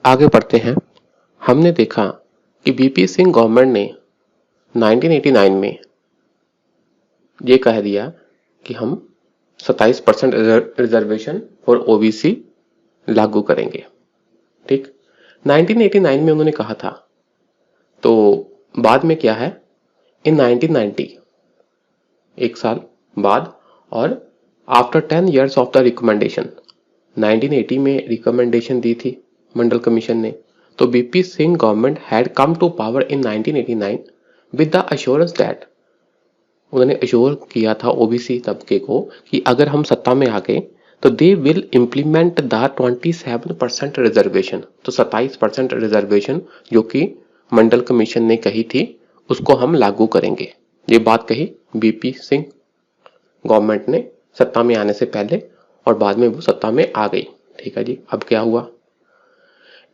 आगे बढ़ते हैं। हमने देखा कि बीपी सिंह गवर्नमेंट ने 1989 में ये कह दिया कि हम 27% रिजर्वेशन फॉर ओबीसी लागू करेंगे। ठीक, 1989 में उन्होंने कहा था। तो बाद में क्या है, इन 1990 एक साल बाद और after 10 years of the recommendation, 1980 में रिकमेंडेशन दी थी मंडल कमीशन ने। तो VP Singh government had come to power in 1989 with the assurance that, उन्होंने अश्योर किया था ओबीसी तबके को कि अगर हम सत्ता में आ गए तो they will implement the 27% reservation. तो 27% रिजर्वेशन जो कि मंडल कमीशन ने कही थी उसको हम लागू करेंगे। ये बात कही बीपी सिंह गवर्नमेंट ने सत्ता में आने से पहले, और बाद में वो सत्ता में आ गई। ठीक है जी, अब क्या हुआ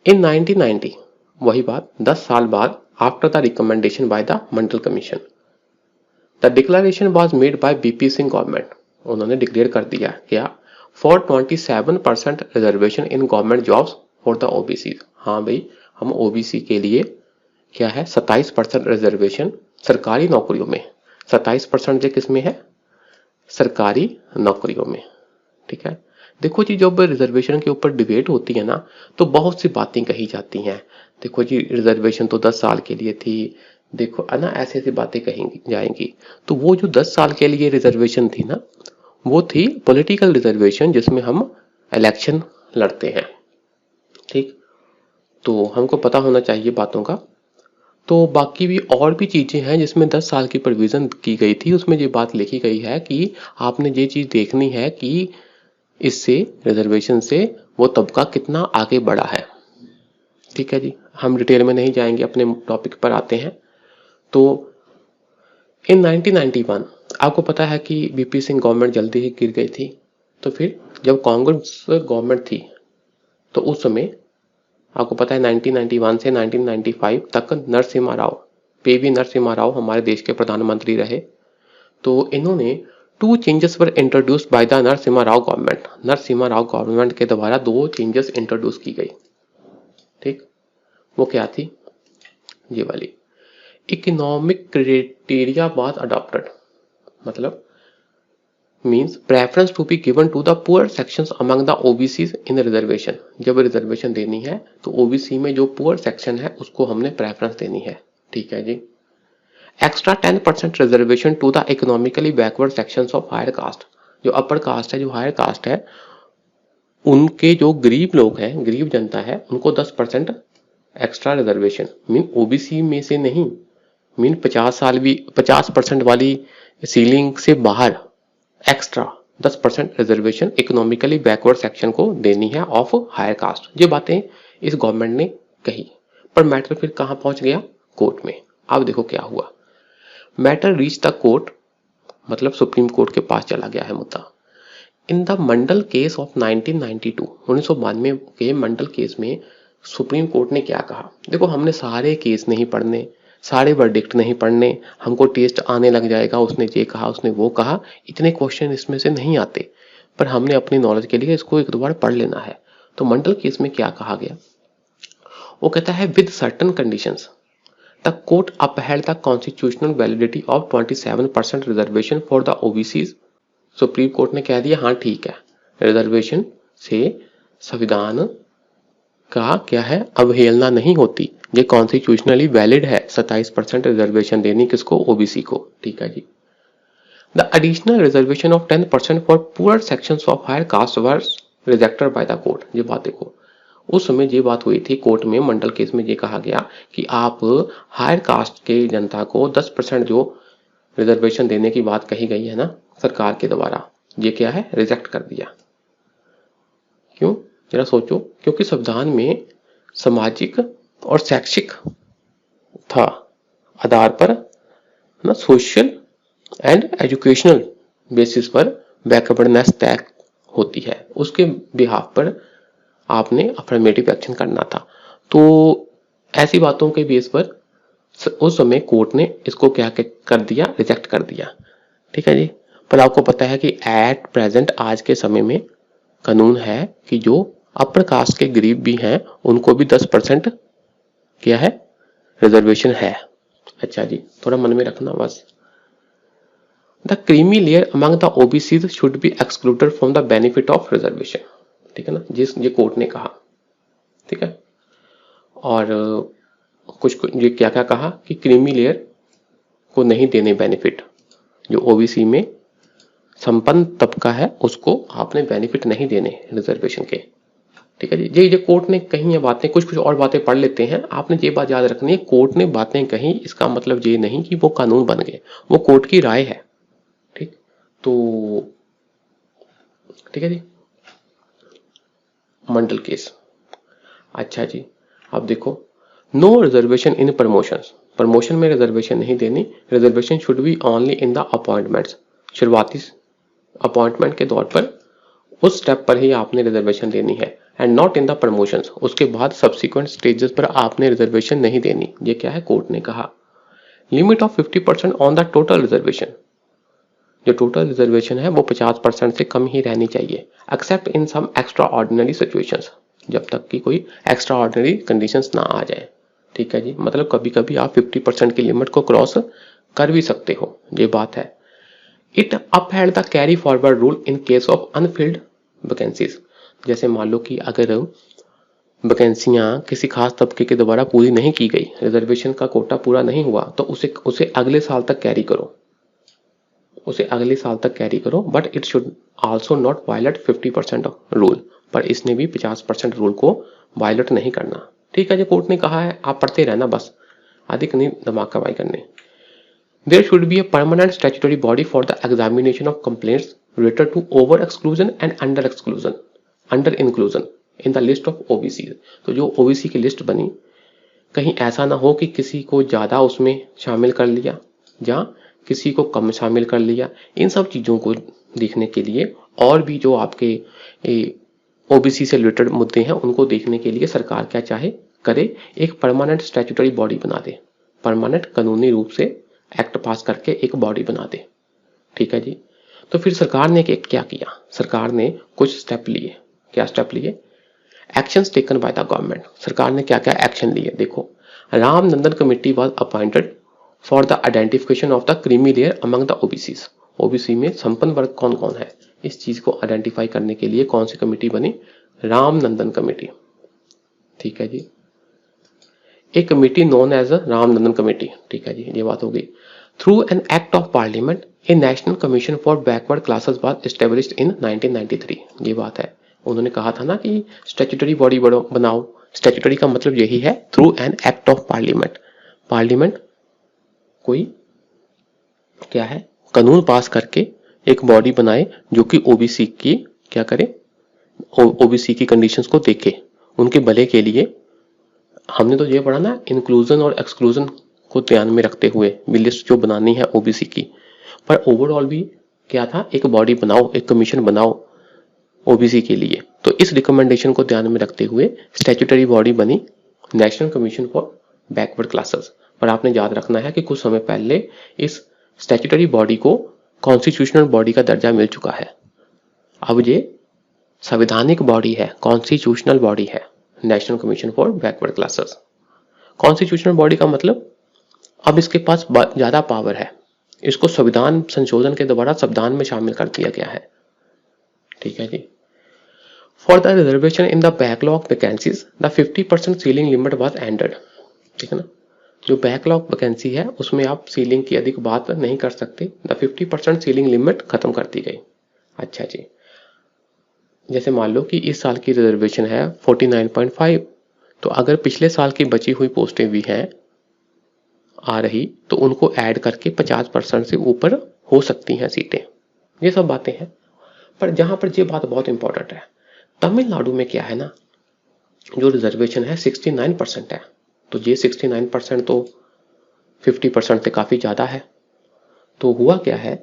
इन 1990, वही बात 10 साल बाद, after the recommendation by the Mandal commission, the declaration was made by BP Singh government, उन्होंने डिक्लेयर कर दिया क्या, for 27% reservation in government jobs for the OBC. हाँ भाई, हम ओबीसी के लिए क्या है 27% रिजर्वेशन सरकारी नौकरियों में। 27% जो किस में है, सरकारी नौकरियों में। ठीक है, देखो जी, जब रिजर्वेशन के ऊपर डिबेट होती है ना तो बहुत सी बातें कही जाती हैं। देखो जी, रिजर्वेशन तो 10 साल के लिए थी, देखो है ना, ऐसी ऐसी बातें कही जाएंगी। तो वो जो 10 साल के लिए रिजर्वेशन थी ना, वो थी पॉलिटिकल रिजर्वेशन जिसमें हम इलेक्शन लड़ते हैं। ठीक, तो हमको पता होना चाहिए बातों का। तो बाकी भी और भी चीजें हैं जिसमें 10 साल की प्रोविजन की गई थी, उसमें ये बात लिखी गई है कि आपने ये चीज देखनी है कि इससे रिजर्वेशन से वो तबका कितना आगे बढ़ा है। ठीक है जी, हम डिटेल में नहीं जाएंगे, अपने टॉपिक पर आते हैं। तो इन 1991 आपको पता है कि बीपी सिंह गवर्नमेंट जल्दी ही गिर गई थी। तो फिर जब कांग्रेस गवर्नमेंट थी तो उस समय आपको पता है 1991 से 1995 तक नरसिम्हा राव, पीवी नरसिम्हा राव हमारे देश के प्रधानमंत्री रहे। तो इन्होंने 2 changes were introduced by the Narasimha Rao government, Narasimha Rao government के द्वारा 2 चेंजेस इंट्रोड्यूस की गई। ठीक, वो क्या थी, ये वाली, इकोनॉमिक क्राइटेरिया वाज अडॉप्टेड, मतलब means preference to be given to the poor sections among the OBC in reservation. जब रिजर्वेशन देनी है तो ओबीसी में जो पुअर सेक्शन है उसको हमने प्रेफरेंस देनी है। ठीक है जी, extra 10% reservation to the economically backward sections of higher caste, जो अपर कास्ट है, जो हायर कास्ट है, उनके जो गरीब लोग हैं, गरीब जनता है, उनको 10% एक्स्ट्रा रिजर्वेशन, मीन ओबीसी में से नहीं, मीन 50% वाली सीलिंग से बाहर extra 10% reservation economically backward section को देनी है ऑफ हायर कास्ट। ये बातें इस गवर्नमेंट ने कही, पर मैटर फिर कहां पहुंच गया, कोर्ट में। अब देखो क्या हुआ, मैटर रीच द कोर्ट, मतलब सुप्रीम कोर्ट के पास चला गया है मुद्दा। In the Mandal case of 1992, 1992 के मंडल केस में सुप्रीम कोर्ट ने क्या कहा। देखो, हमने सारे केस नहीं पढ़ने, सारे वर्डिक्ट नहीं पढ़ने, हमको टेस्ट आने लग जाएगा, उसने ये कहा, उसने वो कहा, इतने क्वेश्चन इसमें से नहीं आते, पर हमने अपनी नॉलेज के लिए इसको एक दो बार पढ़ लेना है। तो मंडल केस में क्या कहा गया, वो कहता है with certain conditions the court upheld the constitutional validity of 27% reservation for the OBCs। Supreme court ने कह दिया हाँ ठीक है, रिजर्वेशन से संविधान का क्या है, अवहेलना नहीं होती, ये कॉन्स्टिट्यूशनली वैलिड है 27% रिजर्वेशन देनी किसको, ओबीसी को। ठीक है जी, the additional reservation of 10% for poor sections of higher caste were rejected by the court. ये बात देखो, उस समय ये बात हुई थी कोर्ट में, मंडल केस में ये कहा गया कि आप हायर कास्ट के जनता को 10% जो रिजर्वेशन देने की बात कही गई है ना सरकार के द्वारा, ये क्या है, रिजेक्ट कर दिया। क्यों, जरा सोचो, क्योंकि संविधान में सामाजिक और शैक्षिक था आधार पर ना, सोशल एंड एजुकेशनल बेसिस पर बैकवर्डनेस तय होती है, उसके बिहाफ पर आपने अफर्मेटिव एक्शन करना था। तो ऐसी बातों के बेस पर उस समय कोर्ट ने इसको क्या कर दिया, रिजेक्ट कर दिया। ठीक है जी, पर आपको पता है कि एट प्रेजेंट आज के समय में कानून है कि जो अपर कास्ट के गरीब भी हैं, उनको भी 10% क्या है, रिजर्वेशन है। अच्छा जी, थोड़ा मन में रखना बस। The creamy layer among the OBC should be excluded from the benefit of reservation, ठीक है ना, जिस ये कोर्ट ने कहा, ठीक है। और कुछ ये क्या क्या कहा कि क्रीमी लेयर को नहीं देने बेनिफिट, जो ओबीसी में संपन्न तबका है उसको आपने बेनिफिट नहीं देने रिजर्वेशन के, ठीक है जी। ये कोर्ट ने कही ये बातें, कुछ कुछ और बातें पढ़ लेते हैं, आपने ये बात याद रखनी है, कोर्ट ने बातें कही इसका मतलब ये नहीं कि वो कानून बन गए, वो कोर्ट की राय है, ठीक। तो ठीक है जी, मंडल केस। अच्छा जी, अब देखो, no reservation in promotions, promotion में रिजर्वेशन नहीं देनी, reservation should be only in the appointments, शुरुआती अपॉइंटमेंट के तौर पर उस स्टेप पर ही आपने रिजर्वेशन देनी है, and not in the promotions, उसके बाद सब्सिक्वेंट स्टेजेस पर आपने रिजर्वेशन नहीं देनी। ये क्या है, कोर्ट ने कहा। Limit of 50% on the total reservation, जो टोटल रिजर्वेशन है वो 50% से कम ही रहनी चाहिए, except in some extraordinary situations, जब तक कि कोई एक्स्ट्रा ऑर्डिनरी कंडीशंस ना आ जाए, ठीक है जी। मतलब कभी कभी आप 50% की लिमिट को क्रॉस कर भी सकते हो, ये बात है। It upheld the carry forward rule in case of Anfield vacancies, जैसे मान लो कि अगर वैकेंसियां किसी खास तबके के द्वारा पूरी नहीं की गई, रिजर्वेशन का कोटा पूरा नहीं हुआ, तो उसे अगले साल तक कैरी करो, उसे अगले साल तक कैरी करो, but it should also not violate 50% rule, पर इसने भी 50% रूल को वायलेट नहीं करना, ठीक है। जो कोर्ट ने कहा है आप पढ़ते रहना बस, अधिक नहीं दिमाग कमाई करने। There should be a permanent statutory body for the examination of complaints related to over exclusion and under exclusion, under inclusion in the list of OBC। तो जो OBC की लिस्ट बनी, कहीं ऐसा ना हो कि किसी को ज्यादा उसमें शामिल कर लिया या किसी को कम शामिल कर लिया, इन सब चीजों को देखने के लिए और भी जो आपके ओबीसी से रिलेटेड मुद्दे हैं उनको देखने के लिए सरकार क्या चाहे करे, एक परमानेंट स्टैट्यूटरी बॉडी बना दे, परमानेंट कानूनी रूप से एक्ट पास करके एक बॉडी बना दे, ठीक है जी। तो फिर सरकार ने क्या किया, सरकार ने कुछ स्टेप लिए। क्या स्टेप लिए, actions taken by the government, सरकार ने क्या क्या एक्शन लिए, देखो। Ramnandan committee was appointed for the identification of the creamy layer among the OBCs, OBC में संपन्न वर्ग कौन कौन है, इस चीज को आइडेंटिफाई करने के लिए कौन सी कमेटी बनी, रामनंदन कमेटी, ठीक है जी। एक committee known as Ramanandan committee, ठीक है जी, ये बात हो गई। Through an act of parliament a national commission for backward classes was established in 1993, ये बात है। उन्होंने कहा था ना कि स्टैट्यूटरी बॉडी बनाओ, स्टैट्यूटरी का मतलब यही है through an act of parliament, parliament कोई क्या है कानून पास करके एक बॉडी बनाए जो कि ओबीसी की क्या करे, ओबीसी की कंडीशंस को देखे, उनके भले के लिए। हमने तो ये पढ़ा ना, इंक्लूजन और एक्सक्लूजन को ध्यान में रखते हुए लिस्ट जो बनानी है ओबीसी की, पर ओवरऑल भी क्या था, एक बॉडी बनाओ, एक कमीशन बनाओ ओबीसी के लिए। तो इस रिकमेंडेशन को ध्यान में रखते हुए स्टैट्यूटरी बॉडी बनी national commission for backward classes. पर आपने याद रखना है कि कुछ समय पहले इस स्टैट्यूटरी बॉडी को कॉन्स्टिट्यूशनल बॉडी का दर्जा मिल चुका है, अब ये संवैधानिक बॉडी है, कॉन्स्टिट्यूशनल बॉडी है, national commission for backward classes. Constitutional body का मतलब अब इसके पास ज्यादा पावर है, इसको संविधान संशोधन के द्वारा संविधान में शामिल कर दिया गया है, ठीक है जी। For the reservation in the backlog vacancies the 50% ceiling limit was ended, ठीक है ना। जो बैकलॉग वैकेंसी है उसमें आप सीलिंग की अधिक बात नहीं कर सकते, द 50% सीलिंग लिमिट खत्म कर दी गई। अच्छा जी, जैसे मान लो कि इस साल की रिजर्वेशन है 49.5, तो अगर पिछले साल की बची हुई पोस्टें भी हैं आ रही तो उनको ऐड करके 50% से ऊपर हो सकती हैं सीटें, ये सब बातें हैं। पर जहां पर ये बात बहुत इंपॉर्टेंट है, तमिलनाडु में क्या है ना, जो रिजर्वेशन है 69% है, तो ये 69% तो 50% से काफी ज्यादा है। तो हुआ क्या है,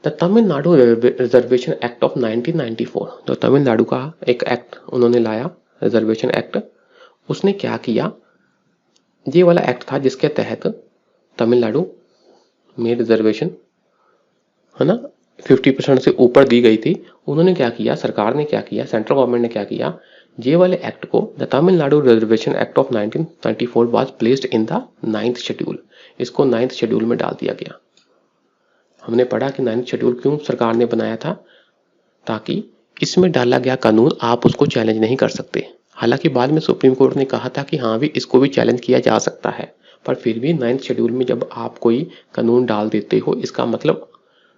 the Tamil Nadu reservation act of 1994, जो तमिलनाडु का एक एक्ट उन्होंने लाया, रिजर्वेशन एक्ट, उसने क्या किया, ये वाला एक्ट था जिसके तहत तमिलनाडु में रिजर्वेशन है ना 50% से ऊपर दी गई थी। उन्होंने क्या किया, सरकार ने क्या किया, सेंट्रल गवर्नमेंट ने क्या किया, ये वाले एक्ट को the Tamil Nadu reservation act of 1994 was placed in the 9th schedule. इसको 9th शेड्यूल में डाल दिया गया। हमने पढ़ा कि 9th शेड्यूल क्यों सरकार ने बनाया था, ताकि इसमें डाला गया कानून आप उसको चैलेंज नहीं कर सकते। हालांकि बाद में सुप्रीम कोर्ट ने कहा था कि हाँ भी इसको भी चैलेंज किया जा सकता है, पर फिर भी 9th शेड्यूल में जब आप कोई कानून डाल देते हो, इसका मतलब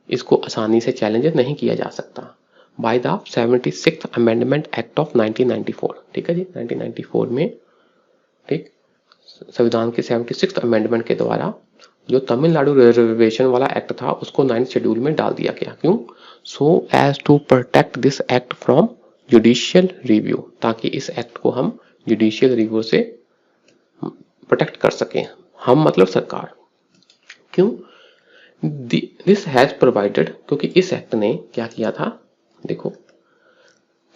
इसको आसानी से चैलेंज नहीं किया जा सकता। By the 76th amendment act of 1994, ठीक है जी, 1994 में, ठीक, संविधान के 76th अमेंडमेंट के द्वारा जो तमिलनाडु रिजर्वेशन वाला एक्ट था उसको 9th शेड्यूल में डाल दिया गया। क्यों? So as to protect this act from judicial review, ताकि इस एक्ट को हम जुडिशियल रिव्यू से प्रोटेक्ट कर सकें। हम मतलब सरकार। क्यों? दिस हैज प्रोवाइडेड, क्योंकि इस एक्ट ने क्या किया था, देखो,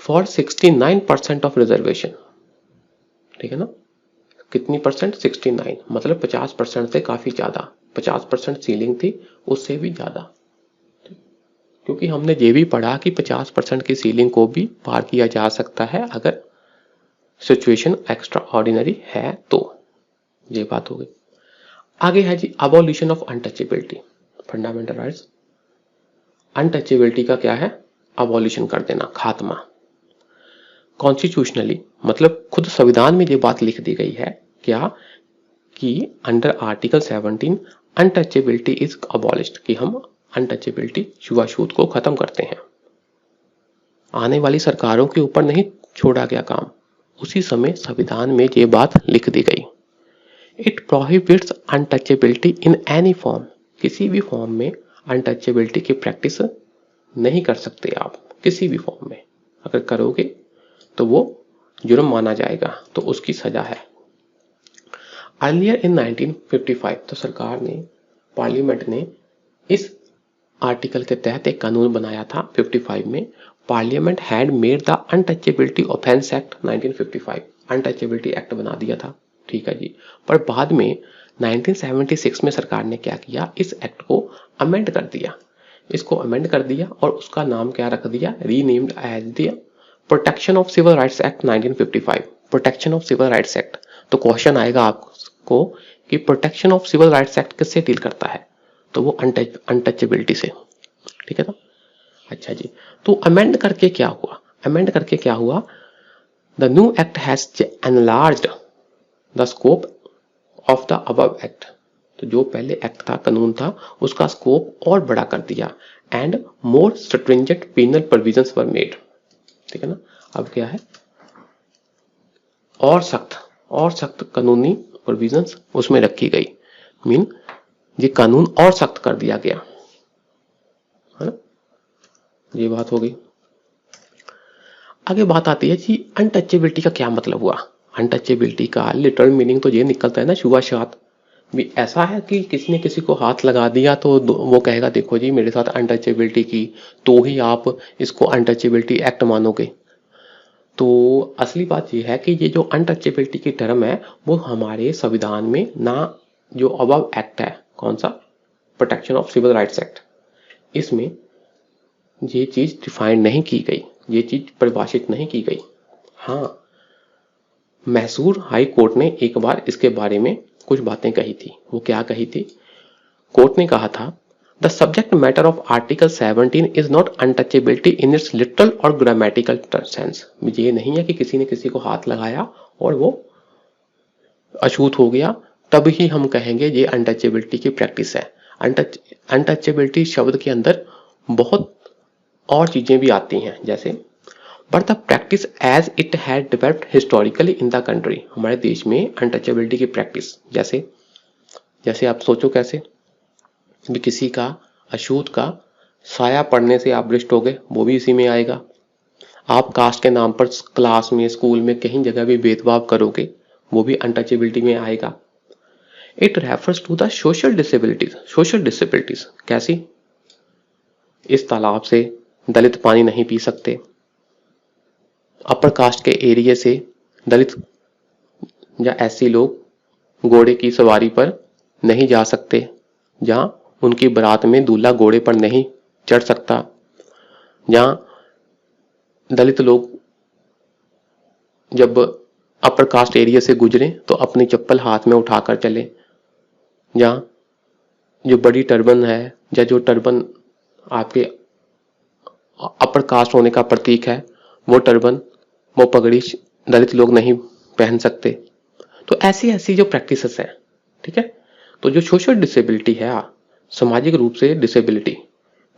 फॉर 69% ऑफ रिजर्वेशन, ठीक है ना, कितनी परसेंट? 69, मतलब 50% से काफी ज्यादा। 50% सीलिंग थी, उससे भी ज्यादा, क्योंकि हमने ये भी पढ़ा कि 50% की सीलिंग को भी पार किया जा सकता है अगर सिचुएशन एक्स्ट्रा ऑर्डिनरी है तो। ये बात हो गई। आगे है जी abolition of untouchability, fundamental rights. Untouchability का क्या है? अबॉलिशन कर देना, खात्मा। कॉन्स्टिट्यूशनली, मतलब खुद संविधान में ये बात लिख दी गई है क्या, कि under article 17 untouchability is abolished, कि हम अनटचेबिलिटी, छुआछूत को खत्म करते हैं। आने वाली सरकारों के ऊपर नहीं छोड़ा गया काम, उसी समय संविधान में ये बात लिख दी गई। It prohibits untouchability in any form, किसी भी फॉर्म में अनटचेबिलिटी की प्रैक्टिस नहीं कर सकते आप, किसी भी फॉर्म में। अगर करोगे तो वो जुर्म माना जाएगा, तो उसकी सजा है। अर्लियर इन 1955, तो सरकार ने, पार्लियामेंट ने इस आर्टिकल के तहत एक कानून बनाया था 55 में। Parliament had made the untouchability offence act 1955, untouchability act बना दिया था, ठीक है जी। पर बाद में 1976 में सरकार ने क्या किया, इस एक्ट को अमेंड कर दिया। इसको अमेंड कर दिया और उसका नाम क्या रख दिया, renamed as the protection of civil rights act 1955, protection of civil rights act. तो क्वेश्चन आएगा आपको कि protection of civil rights act किससे डील करता है, तो वो अनटचेबिलिटी से, ठीक है ना। अच्छा जी, तो अमेंड करके क्या हुआ, अमेंड करके क्या हुआ, the new act has enlarged the scope of the above act, तो जो पहले एक्ट था, कानून था, उसका स्कोप और बड़ा कर दिया। And more stringent penal provisions were made, ठीक है ना। अब क्या है, और सख्त कानूनी प्रोविजंस उसमें रखी गई, मीन ये कानून और सख्त कर दिया गया, है ना। ये बात हो गई। आगे बात आती है जी अनटचेबिलिटी का क्या मतलब हुआ। अनटचेबिलिटी का लिटरल मीनिंग तो ये निकलता है ना, छुआछूत भी। ऐसा है कि किसी ने किसी को हाथ लगा दिया तो वो कहेगा देखो जी मेरे साथ अनटचेबिलिटी की, तो ही आप इसको अनटचेबिलिटी एक्ट मानोगे। तो असली बात यह है कि ये जो अनटचेबिलिटी की टर्म है वो हमारे संविधान में ना, जो अबव एक्ट है, कौन सा, protection of civil rights act, इसमें ये चीज डिफाइन नहीं की गई, ये चीज परिभाषित नहीं की गई। हाँ, मैसूर हाई कोर्ट ने एक बार इसके बारे में कुछ बातें कही थी। वो क्या कही थी? कोर्ट ने कहा था, the subject matter of article 17 is not untouchability in its literal और ग्रामेटिकल सेंस। ये नहीं है कि किसी ने किसी को हाथ लगाया और वो अछूत हो गया तब ही हम कहेंगे ये अनटचेबिलिटी की प्रैक्टिस है। अनटचेबिलिटी शब्द के अंदर बहुत और चीजें भी आती हैं, जैसे but the practice as it had developed historically in the country, हमारे देश में अनटचेबिलिटी की प्रैक्टिस, जैसे आप सोचो कैसे भी, किसी का अछूत का साया पड़ने से आप भ्रष्ट हो गए, वो भी इसी में आएगा। आप कास्ट के नाम पर क्लास में, स्कूल में, कहीं जगह भी भेदभाव करोगे, वो भी अनटचेबिलिटी में आएगा। It refers to the social disabilities, कैसी? इस तालाब से दलित पानी नहीं पी सकते, अपर कास्ट के एरिया से दलित या ऐसे लोग घोड़े की सवारी पर नहीं जा सकते, जहां उनकी बारात में दूल्हा घोड़े पर नहीं चढ़ सकता, जहां दलित लोग जब अपर कास्ट एरिया से गुजरे तो अपनी चप्पल हाथ में उठाकर चले, या जो बड़ी टर्बन है या जो टर्बन आपके अपर कास्ट होने का प्रतीक है, वो टर्बन, वो पगड़ी दलित लोग नहीं पहन सकते। तो ऐसी ऐसी जो प्रैक्टिसेस हैं, ठीक है। तो जो सोशल डिसेबिलिटी है, सामाजिक रूप से डिसेबिलिटी,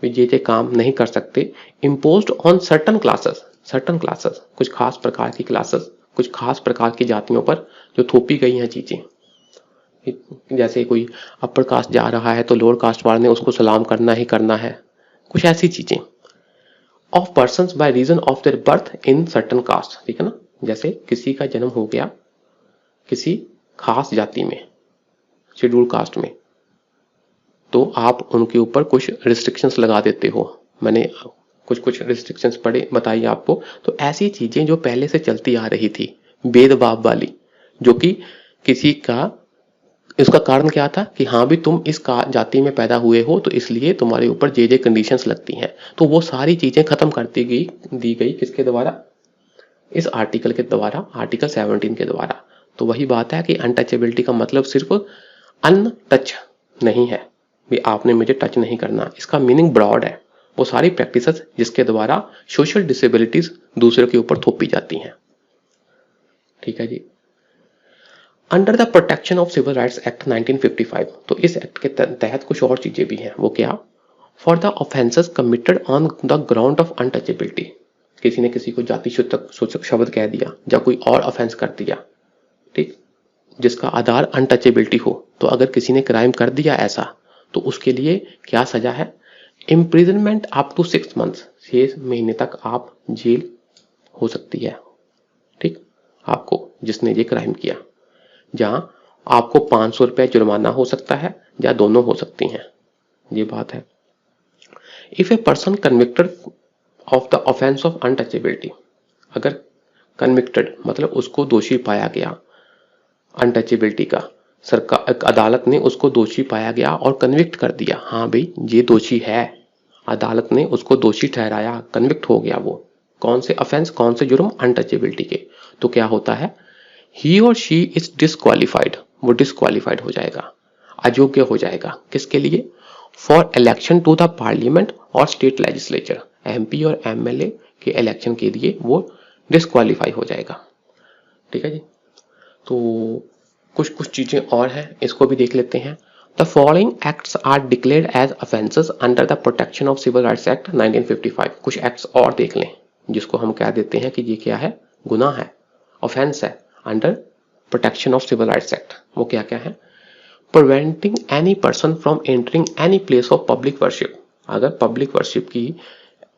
ये काम नहीं कर सकते, इम्पोज्ड ऑन सर्टन क्लासेस, कुछ खास प्रकार की क्लासेस, कुछ खास प्रकार की जातियों पर जो थोपी गई हैं चीजें। जैसे कोई अपर कास्ट जा रहा है तो लोअर कास्ट वाले ने उसको सलाम करना ही करना है, कुछ ऐसी चीजें। Of persons by reason of their birth in certain caste, ठीक है ना। जैसे किसी का जन्म हो गया किसी खास जाति में, शेड्यूल कास्ट में, तो आप उनके ऊपर कुछ रिस्ट्रिक्शंस लगा देते हो। मैंने कुछ रिस्ट्रिक्शंस पढ़े, बताइए आपको। तो ऐसी चीजें जो पहले से चलती आ रही थी, भेदभाव वाली, जो कि किसी का, इसका कारण क्या था कि हाँ भी तुम इस जाति में पैदा हुए हो तो इसलिए तुम्हारे ऊपर जे कंडीशंस लगती हैं। तो वो सारी चीजें खत्म कर दी गई किसके द्वारा? इस आर्टिकल के द्वारा, आर्टिकल 17 के द्वारा। तो वही बात है कि अनटचेबिलिटी का मतलब सिर्फ अनटच नहीं है, भी आपने मुझे टच नहीं करना, इसका मीनिंग ब्रॉड है। वो सारी प्रैक्टिसेस जिसके द्वारा सोशल डिसेबिलिटीज दूसरे के ऊपर थोपी जाती हैं, ठीक है जी। Under the protection of civil rights act 1955, तो इस एक्ट के तहत कुछ और चीजें भी हैं। वो क्या? For the offences committed on the ground of untouchability, किसी ने किसी को जाति सूचक शब्द कह दिया या कोई और ऑफेंस कर दिया, ठीक, जिसका आधार अनटचेबिलिटी हो, तो अगर किसी ने क्राइम कर दिया ऐसा, तो उसके लिए क्या सजा है? इम्प्रिजनमेंट अप टू 6 months, 6 महीने तक आप जेल हो सकती है, ठीक, आपको, जिसने ये क्राइम किया। जहां आपको 500 रुपए जुर्माना हो सकता है या दोनों हो सकती हैं, ये बात है। If a person convicted of the offence of untouchability, अगर कन्विक्टेड मतलब उसको दोषी पाया गया अनटचेबिलिटी का, सरकार अदालत ने उसको दोषी पाया गया और कन्विक्ट कर दिया, हाँ भाई ये दोषी है, अदालत ने उसको दोषी ठहराया, कन्विक्ट हो गया वो, कौन से ऑफेंस, कौन से जुर्म? अनटचेबिलिटी के। तो क्या होता है? ही और शी इज डिस्क्वालिफाइड, वो डिस्क्वालिफाइड हो जाएगा, अयोग्य हो जाएगा। किसके लिए? For election to the parliament और स्टेट लेजिस्लेचर, एमपी और एमएलए के इलेक्शन के लिए वो डिस्क्वालीफाई हो जाएगा, ठीक है जी। तो कुछ चीजें और हैं, इसको भी देख लेते हैं। The following acts are declared as offences under the protection of civil rights act 1955। कुछ एक्ट्स और देख लें जिसको हम कह देते हैं कि ये क्या है? गुनाह है, ऑफेंस है under protection of civil rights act. वो क्या क्या है? Preventing any person from entering any place of public worship, अगर पब्लिक वर्शिप की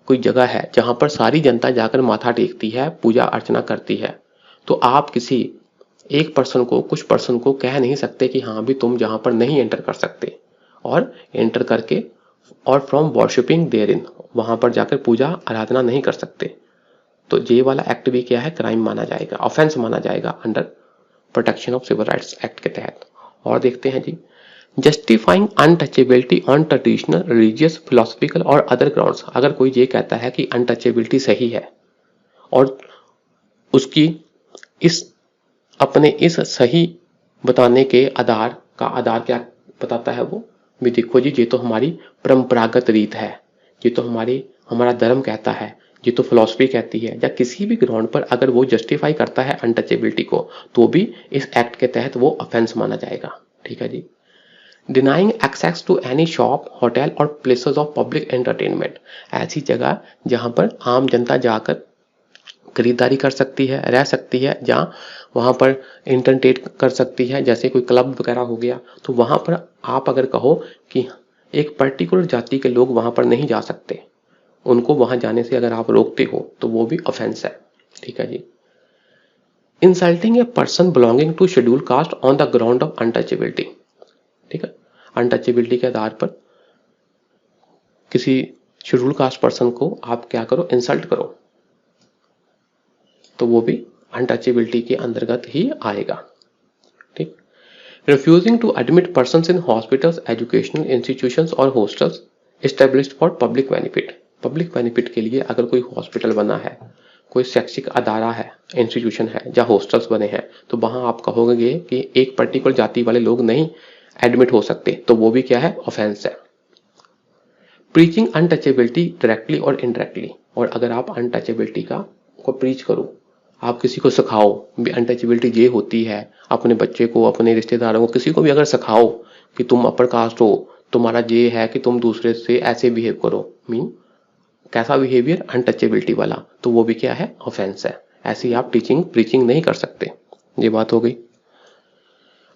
कोई जगह है जहां पर सारी जनता जाकर माथा टेकती है, पूजा अर्चना करती है, तो आप किसी एक पर्सन को, कुछ पर्सन को कह नहीं सकते कि हाँ भी तुम जहां पर नहीं एंटर कर सकते, और एंटर करके और फ्रॉम वर्शिपिंग देयर इन, वहां पर जाकर पूजा आराधना नहीं कर सकते। तो ये वाला एक्ट भी क्या है? क्राइम माना जाएगा, ऑफेंस माना जाएगा under protection of civil rights act के तहत। और देखते हैं जी, justifying untouchability on traditional, religious, philosophical और अदर ग्राउंड्स, अगर कोई ये कहता है कि अनटचेबिलिटी सही है और उसकी इस अपने इस सही बताने के आधार क्या बताता है वो भी, देखो जी ये तो हमारी परंपरागत रीत है, ये तो हमारा धर्म कहता है, ये तो फिलॉसफी कहती है, या किसी भी ग्राउंड पर अगर वो जस्टिफाई करता है अनटचेबिलिटी को, तो भी इस एक्ट के तहत वो ऑफेंस माना जाएगा, ठीक है जी। Denying access to any shop, hotel और प्लेसेस ऑफ पब्लिक एंटरटेनमेंट, ऐसी जगह जहां पर आम जनता जाकर खरीदारी कर सकती है, रह सकती है, जहाँ वहां पर इंटरटेन कर सकती है, जैसे कोई क्लब वगैरह हो गया, तो वहां पर आप अगर कहो कि एक पर्टिकुलर जाति के लोग वहां पर नहीं जा सकते, उनको वहां जाने से अगर आप रोकते हो, तो वो भी ऑफेंस है, ठीक है जी। Insulting a person belonging to schedule caste on the ground of untouchability, ठीक है, अनटचेबिलिटी के आधार पर किसी शेड्यूल कास्ट पर्सन को आप क्या करो? इंसल्ट करो, तो वो भी अनटचेबिलिटी के अंतर्गत ही आएगा, ठीक। Refusing to admit persons in hospitals, educational institutions और hostels established for public benefit, public benefit के लिए अगर कोई हॉस्पिटल बना है, कोई शैक्षिक अदारा है, इंस्टीट्यूशन है, जहाँ हॉस्टल्स बने हैं, तो वहां आप कहोगे कि एक पर्टिकुलर जाति वाले लोग नहीं एडमिट हो सकते, तो वो भी क्या है, ऑफेंस है। प्रीचिंग अनटचेबिलिटी डायरेक्टली और इनडायरेक्टली, और अगर आप अनटचेबिलिटी को प्रीच करो, आप किसी को सिखाओ भी अनटचेबिलिटी ये होती है, अपने बच्चे को, अपने रिश्तेदारों को, किसी को भी अगर सिखाओ कि तुम अपर कास्ट हो, तुम्हारा ये है कि तुम दूसरे से ऐसे बिहेव करो, मीन कैसा बिहेवियर, अनटचेबिलिटी वाला, तो वो भी क्या है, ऑफेंस है। ऐसी आप टीचिंग प्रीचिंग नहीं कर सकते। ये बात हो गई।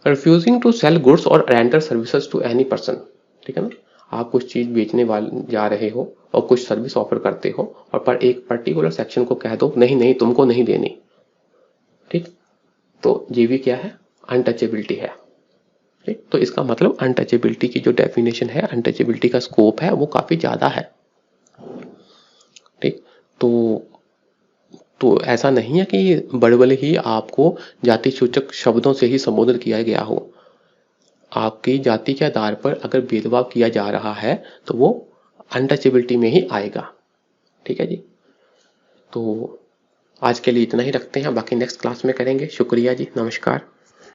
रिफ्यूजिंग टू सेल गुड्स और render services to any person, ठीक है ना, आप कुछ चीज बेचने वाले जा रहे हो और कुछ सर्विस ऑफर करते हो और पर एक पर्टिकुलर सेक्शन को कह दो नहीं नहीं तुमको नहीं देनी, ठीक, तो ये भी क्या है, अनटचेबिलिटी है। ठीक, तो इसका मतलब अनटचेबिलिटी की जो डेफिनेशन है, अनटचेबिलिटी का स्कोप है वो काफी ज्यादा है। ठीक, तो ऐसा नहीं है कि बड़बड़ ही आपको जाति सूचक शब्दों से ही संबोधित किया गया हो। आपकी जाति के आधार पर अगर भेदभाव किया जा रहा है तो वो अनटचेबिलिटी में ही आएगा। ठीक है जी, तो आज के लिए इतना ही रखते हैं, बाकी नेक्स्ट क्लास में करेंगे। शुक्रिया जी, नमस्कार।